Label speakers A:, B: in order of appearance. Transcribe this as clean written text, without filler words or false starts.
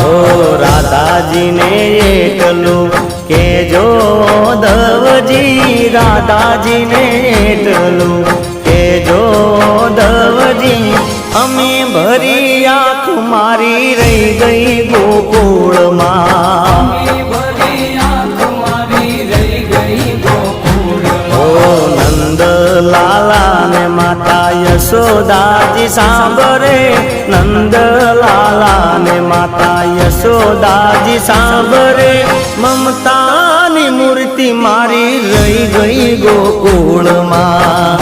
A: ઓ રાધાજીને એટલું કેજો દવજી, રાધાજીને એટલું કેજો દવજી, અમે ભરી આંખ મારી રહી ગઈ ગોકુળમાં। નંદલાલા ને માતા યશોદાજી સાંભળે, નંદલાલા ને માતા યશોદાજી સાંભળે, મમતાની મૂર્તિ મારી રહી ગઈ ગોકુળમાં।